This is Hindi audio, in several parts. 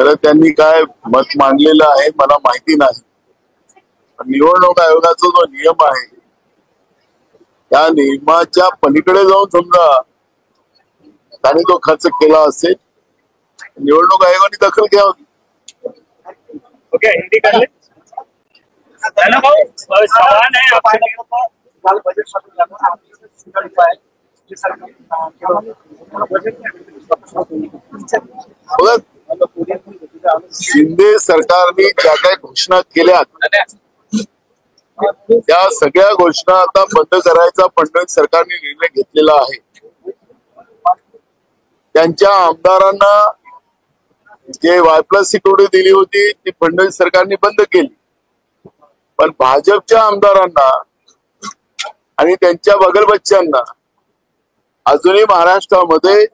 तर त्यांनी काय मत मांडलेलं आहे मला माहिती नाही. निवडणूक आयोगाचा जो नियम आहे त्या नियमाच्या पलीकडे जाऊन समजा त्याने तो खर्च केला असेल, निवडणूक आयोगाने दखल घ्यावी. ओके, हिंदी कर ले. भाऊ, सवाल है शिंदे सरकारने ज्या काही घोषणा केल्या त्या सगळ्या घोषणा आता बंद करायचा फडणवीस सरकारने निर्णय घेतलेला आहे. त्यांच्या आमदारांना जे Y+ सिक्युरिटी दिली होती ती फडणवीस सरकारने बंद केली, पण भाजपच्या आमदारांना आणि त्यांच्या बगलबच्च्यांना अजूनही महाराष्ट्रामध्ये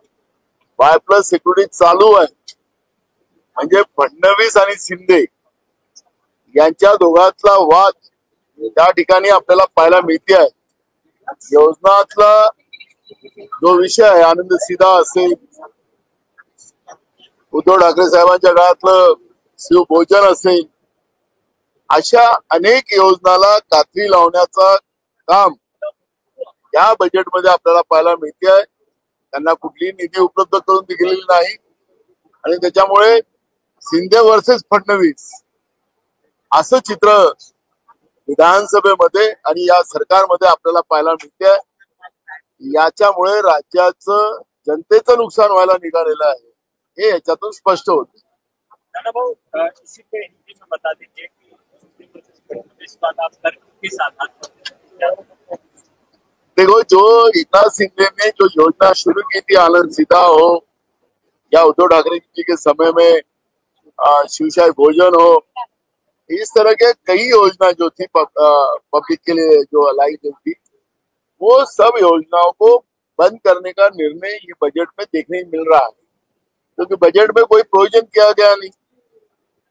Y+ सिक्युरिटी चालू आहे. म्हणजे फडणवीस आणि शिंदे यांच्या दोघातला वाद त्या ठिकाणी आपल्याला पाहायला मिळते आहे. योजनातला जो विषय आहे, आनंद सीधा असेल, उद्धव ठाकरे साहेबांच्या काळातलं शिवभोजन असेल, अशा अनेक योजनाला कात्री लावण्याचा काम या बजेटमध्ये आपल्याला पाहायला मिळते आहे. त्यांना कुठलीही निधी उपलब्ध करून दिलेली नाही आणि त्याच्यामुळे शिंदे वर्सेस फडणवीस असं चित्र विधानसभेमध्ये आणि या सरकारमध्ये आपल्याला पाहायला मिळते आहे. याच्यामुळे राज्याचं जनतेचं नुकसान व्हायला निघालेलं आहे हे याच्यातून स्पष्ट होत. देखो, जो एकनाथ शिंदे ने जो योजना शुरू की थी, आनंद सीधा हो या उद्धव ठाकरे जी के समय में शिवशाही भोजन हो, इस तरह के कई योजना जो थी पब्लिक के लिए जो लाई गई थी, वो सब योजनाओं को बंद करने का निर्णय ये बजट में देखने को मिल रहा है, क्योंकि बजट में कोई प्रोविजन किया गया नहीं.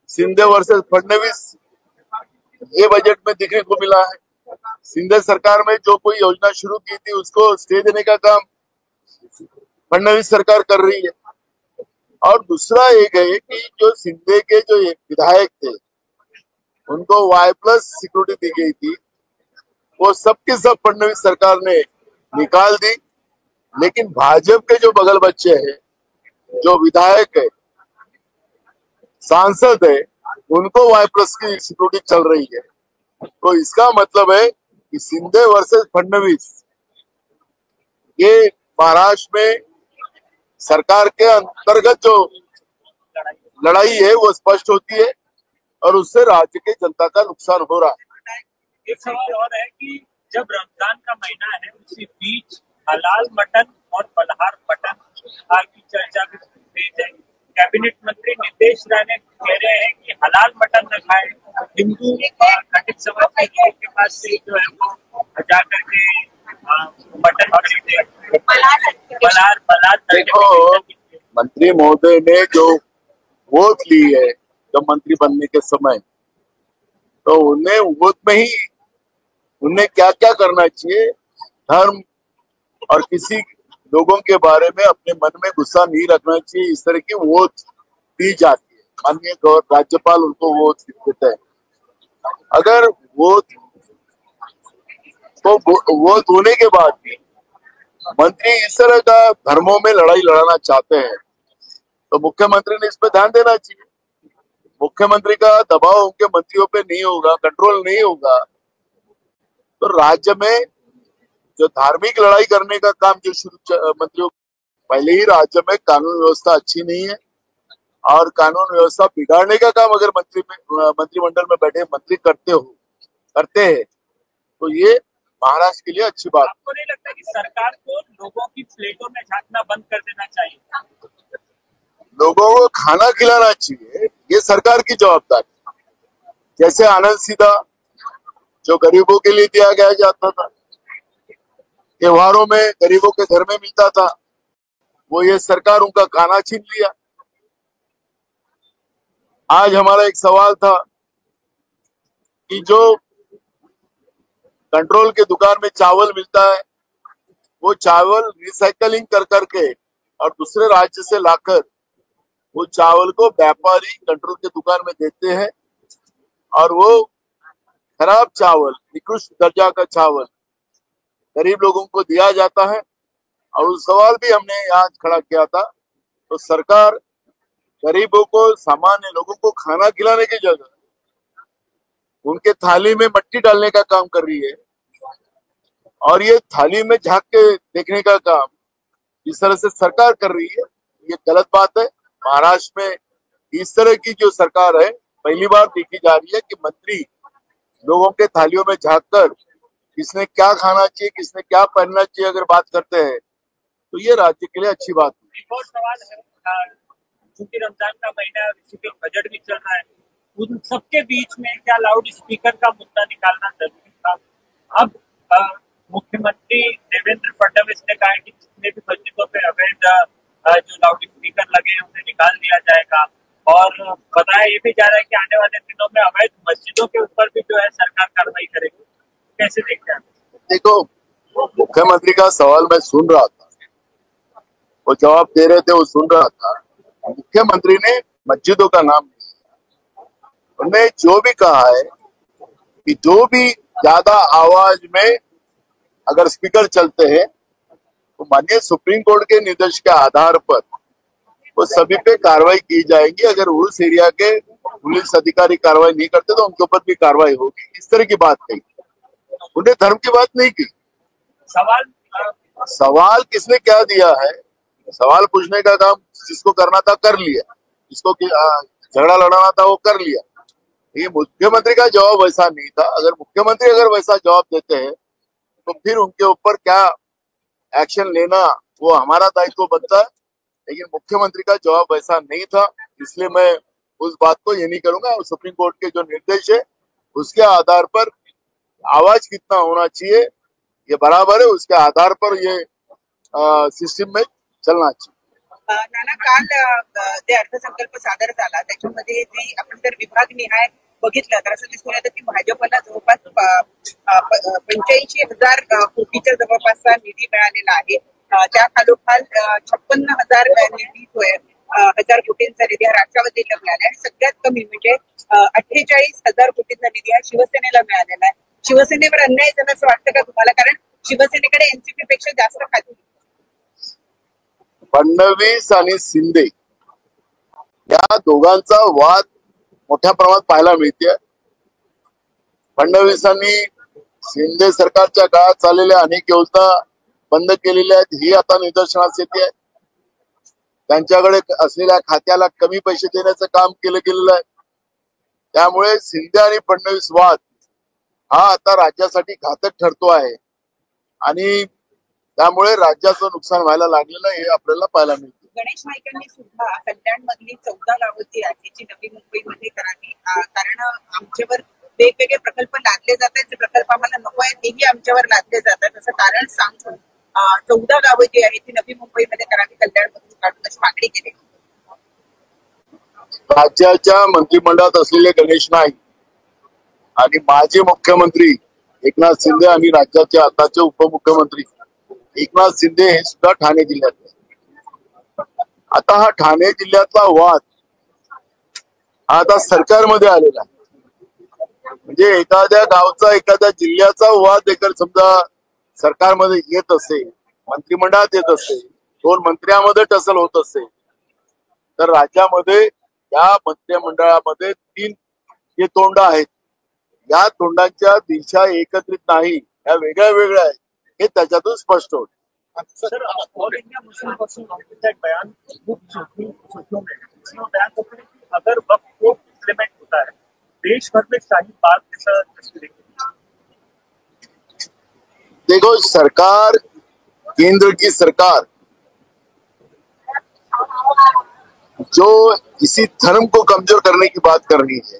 शिंदे वर्सेस फडणवीस ये बजट में देखने को मिला है. शिंदे सरकार में जो कोई योजना शुरू की थी उसको स्टे देने का काम फडणवीस सरकार कर रही है. और दूसरा एक है कि जो शिंदे के जो विधायक थे उनको Y+ सिक्योरिटी दी गई थी, वो सबके सब फडणवीस सरकार ने निकाल दी. लेकिन भाजपा के जो बगल बच्चे हैं, जो विधायक है, सांसद है, उनको Y+ की सिक्योरिटी चल रही है. तो इसका मतलब है कि शिंदे वर्सेस फडणवीस ये महाराष्ट्र में सरकार के अंतर्गत जो लड़ाई है वो स्पष्ट होती है और उससे राज्य के जनता का नुकसान हो रहा है. एक सवाल और है कि जब रमजान का महीना है उसी बीच हलाल मटन और फलाहार मटन की चर्चा भी तेज है. कैबिनेट मंत्री नीतीश राणे कह रहे हैं कि हलाल मटन न खाए, हिंदू खंडित समाज के लोगों के पास से जो है वो जा करके मटन खरीदे. देखो, मंत्री महोदय ने जो वोट ली है जब मंत्री बनने के समय, तो उन्हें वोट में ही उन्हें क्या क्या करना चाहिए, धर्म और किसी लोगों के बारे में अपने मन में गुस्सा नहीं रखना चाहिए. इस तरह की वोट दी जाती है. माननीय राज्यपाल उनको वोट देते हैं. अगर वोट होने के बाद भी मंत्री इस तरह का धर्मों में लड़ाई लड़ाना चाहते हैं तो मुख्यमंत्री ने इस पर ध्यान देना चाहिए. मुख्यमंत्री का दबाव उनके मंत्रियों पे नहीं होगा, कंट्रोल नहीं होगा, तो राज्य में जो धार्मिक लड़ाई करने का काम जो शुरू मंत्रियों, पहले ही राज्य में कानून व्यवस्था अच्छी नहीं है और कानून व्यवस्था बिगाड़ने का काम अगर मंत्रिमंडल में बैठे मंत्री करते हैं तो ये महाराष्ट्र के लिए अच्छी बात. आपको नहीं लगता कि सरकार को लोगों की प्लेटों में झांकना बंद कर देना चाहिए? लोगों को खाना खिलाना चाहिए, ये सरकार की जवाबदारी. जैसे आनंद सीधा जो गरीबों के लिए दिया गया जाता था, त्योहारों में गरीबों के घर में मिलता था, वो ये सरकार उनका खाना छीन लिया. आज हमारा एक सवाल था कि जो कंट्रोल के दुकान में चावल मिलता है वो चावल रिसाइकलिंग कर करके और दूसरे राज्य से लाकर वो चावल को व्यापारी कंट्रोल के दुकान में देते हैं और वो खराब चावल, निकृष्ट दर्जा का चावल गरीब लोगों को दिया जाता है। और उस सवाल भी हमने आज खड़ा किया था। तो सरकार गरीबों को, सामान्य लोगों को खाना खिलाने की जगह उनके थाली में मट्टी डालने का काम कर रही है। और ये थाली में झांक के देखने का काम इस तरह से सरकार कर रही है, ये गलत बात है। महाराष्ट्र में इस तरह की जो सरकार है पहली बार देखी जा रही है कि मंत्री लोगों के थालियों में झांककर किसने क्या खाना चाहिए, किसने क्या पहनना चाहिए अगर बात करते हैं तो ये राज्य के लिए अच्छी बात है। एक और सवाल है, क्योंकि रमजान का महीना है, इसी पे बजट भी चल रहा है, उन सबके बीच में क्या लाउड स्पीकर का मुद्दा निकालना जरूरी था? अब मुख्यमंत्री देवेंद्र फडणवीस ने कहा है कि जितने भी मस्जिदों पे अवैध जो लाउड स्पीकर लगे हैं उन्हें निकाल दिया जाएगा, और बताया ये भी जा रहा है कि आने वाले दिनों में अवैध मस्जिदों के ऊपर भी जो है सरकार कार्रवाई करेगी। कैसे देखते हैं? देखो, मुख्यमंत्री का सवाल मैं सुन रहा था, वो जवाब दे रहे थे, वो सुन रहा था। मुख्यमंत्री ने मस्जिदों का नाम लिया। उन्होंने जो भी कहा है कि जो भी ज्यादा आवाज में अगर स्पीकर चलते हैं तो माननीय सुप्रीम कोर्ट के निर्देश के आधार पर वो सभी पे कार्रवाई की जाएगी। अगर उस एरिया के पुलिस अधिकारी कार्रवाई नहीं करते तो उनके ऊपर भी कार्रवाई होगी। इस तरह की बात कही, उन्हें धर्म की बात नहीं की। सवाल किसने क्या दिया है, सवाल पूछने का काम जिसको करना था कर लिया, जिसको झगड़ा लड़ाना था वो कर लिया। ये मुख्यमंत्री का जवाब वैसा नहीं था। अगर मुख्यमंत्री वैसा जवाब देते हैं तो फिर उनके ऊपर क्या एक्शन लेना वो हमारा दायित्व बनता है, लेकिन मुख्यमंत्री का जवाब वैसा नहीं था, इसलिए मैं उस बात को ये नहीं करूंगा। और सुप्रीम कोर्ट के जो निर्देश है उसके आधार पर आवाज कितना होना चाहिए ये बराबर है, उसके आधार पर ये सिस्टम में चलना चाहिए। नाना, काल जे अर्थसंकल्प सादर झाला त्याच्यामध्ये जी आपण जर विभागनिहाय बघितलं तर असं दिसून येतं की भाजपला जवळपास 85,000 कोटीच्या जवळपासचा निधी मिळालेला आहे। त्या खालोखाल 56,000 निधी हजार कोटींचा निधी हा राष्ट्रवादीला मिळाला आणि सगळ्यात कमी म्हणजे 48,000 कोटींचा निधी हा शिवसेनेला मिळालेला आहे। शिवसेनेवर अन्याय झाला असं वाटतं का तुम्हाला? कारण शिवसेनेकडे एनसीपी पेक्षा जास्त खाती। फडणवीस आणि शिंदे या दोघांचा वाद मोठ्या प्रमाणात पाहायला मिळते। फडणवीसांनी शिंदे सरकारच्या काळात चाललेल्या अनेक योजना बंद केलेल्या आहेत, ही आता निदर्शनास येते। त्यांच्याकडे असलेल्या खात्याला कमी पैसे देण्याचं काम केलं गेलेलं आहे। त्यामुळे शिंदे आणि फडणवीस वाद हा आता राज्यासाठी घातक ठरतो आहे आणि त्यामुळे राज्याचं नुकसान व्हायला लागलेलं हे आपल्याला पाहायला मिळतं। गणेश नाईकांनी सुद्धा कल्याण मधली 14 गावं जी आहेत जी नवी मुंबईमध्ये करावी, कारण आमच्यावर वेगवेगळे प्रकल्प लादले जातात, जे प्रकल्प आम्हाला नको आहेत तेही आमच्यावर लादले जातात असं कारण सांगून 14 गावं जी आहेत ती नवी मुंबईमध्ये करावी, कल्याण मधून काढून अशी मागणी केली। राज्याच्या मंत्रिमंडळात असलेले गणेश नाईक आणि माजी मुख्यमंत्री एकनाथ शिंदे आणि राज्याचे आताचे उपमुख्यमंत्री एकनाथ शिंदे हे सुद्धा ठाणे जिल्ह्यात। आता हा ठाणे जिल्ह्यातला वाद हा आता सरकारमध्ये आलेला आहे। म्हणजे एखाद्या गावचा, एखाद्या जिल्ह्याचा वाद जर समजा सरकारमध्ये येत असेल, मंत्रिमंडळात येत असेल, 2 मंत्र्यांमध्ये टसल होत असेल, तर राज्यामध्ये या मंत्रिमंडळामध्ये 3 जे तोंड आहेत, या तोंडांच्या दिशा एकत्रित नाही, या वेगळ्या वेगळ्या आहेत, हे त्याच्यातून स्पष्ट होत। Sir, all India Muslim person Congress का एक बयान सुर्खियों में बयान करते हैं कि अगर वक्त को इम्प्लीमेंट होता है देश भर में शाही बाग जैसा तस्वीर। देखो, सरकार, केंद्र की सरकार जो इसी धर्म को कमजोर करने की बात कर रही है,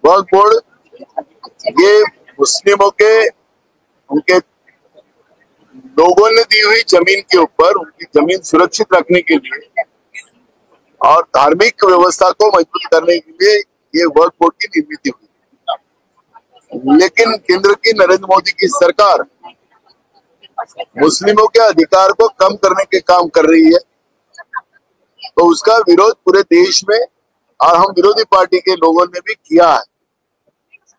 वक्फ बोर्ड ये मुस्लिमों के, उनके लोगों ने दी हुई जमीन के ऊपर उनकी जमीन सुरक्षित रखने के लिए और धार्मिक व्यवस्था को मजबूत करने के लिए ये वक्फ बोर्ड की निर्मित हुई। लेकिन केंद्र की नरेंद्र मोदी की सरकार मुस्लिमों के अधिकार को कम करने के काम कर रही है। तो उसका विरोध पूरे देश में और हम विरोधी पार्टी के लोगों ने भी किया है।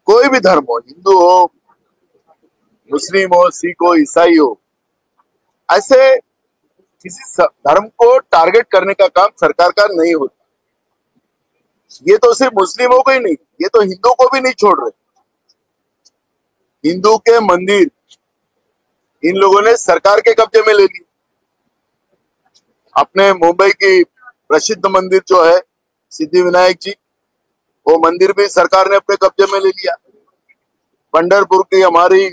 कोई भी धर्म हो, हिंदू हो, मुस्लिम हो, सिख हो, ईसाई हो, ऐसे किसी धर्म को टारगेट करने का काम सरकार का नहीं होता। ये तो सिर्फ मुस्लिमों को ही नहीं, ये तो हिंदुओं को भी नहीं छोड़ रहे। हिंदू के मंदिर इन लोगों ने सरकार के कब्जे में ले ली। अपने मुंबई की प्रसिद्ध मंदिर जो है सिद्धिविनायक जी, वो मंदिर भी सरकार ने अपने कब्जे में ले लिया। पंढरपुर की हमारी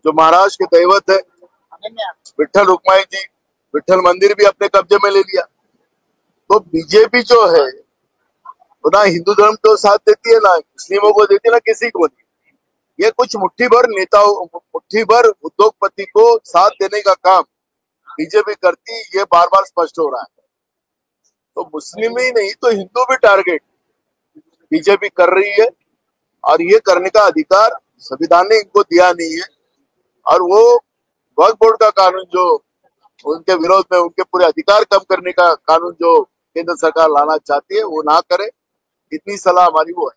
जो महाराष्ट्र के दैवत है विठल रुक्माई जी, विठल मंदिर भी अपने कब्जे में ले लिया। तो बीजेपी जो है वो ना हिंदू धर्म को साथ देती है, ना मुस्लिमों को देती है, ना किसी को नहीं। ये कुछ मुट्ठी भर नेताओं, मुट्ठी भर उद्योगपति को साथ देने का काम बीजेपी करती, ये बार बार स्पष्ट हो रहा है। तो मुस्लिम ही नहीं तो हिंदू भी टारगेट बीजेपी कर रही है, और ये करने का अधिकार संविधान ने इनको दिया नहीं है। और वो वक्फ बोर्ड का कानून जो उनके विरोध में, उनके पूरे अधिकार कम करने का कानून जो केंद्र सरकार लाना चाहती है, वो ना करे, इतनी सलाह हमारी वो है।